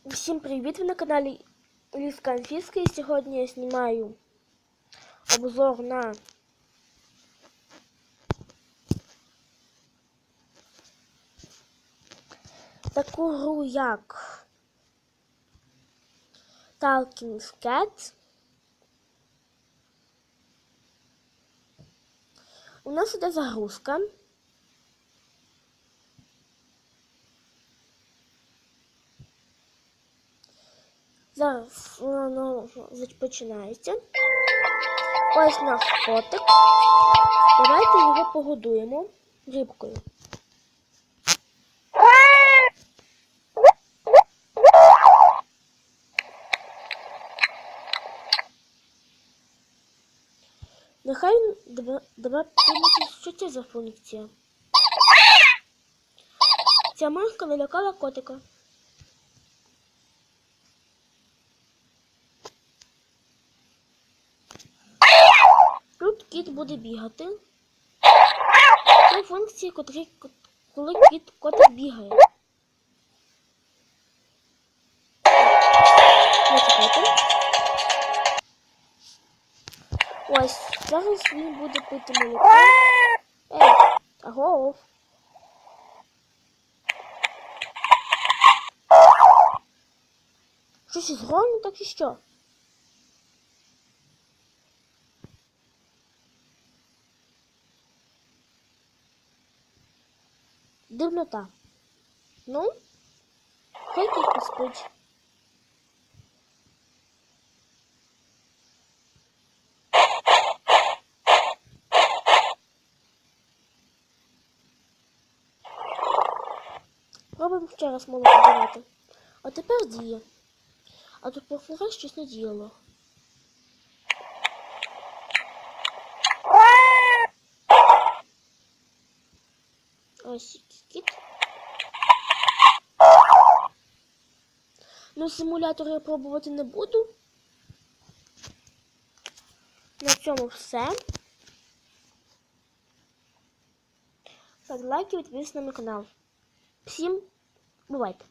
Всім привіт! Ви на каналі Лізка Анфіска, і сьогодні я знімаю обзор на таку гру, як Talking Cat. У нас іде загрузка. Зараз воно починається. Ось наш котик. Давайте його погодуємо рибкою. Нехай давайте, що це за функція. Ця мишка налякала котика. Тут кіт буде бігати. Це функції, коли котик бігає. Зачекайте. Ось, зараз він буде пити молоко. Ей, агов. Щось із грону, так і що? Дивнота. Ну, хай кіт поспить. Робимо ще раз молоко давати. А тепер діє. А тут профура щось не діяло. Ось кіт. Ну, симулятор я пробувати не буду. На цьому все. Ставте лайки і підписуйтесь на мій канал. Всім бувайте!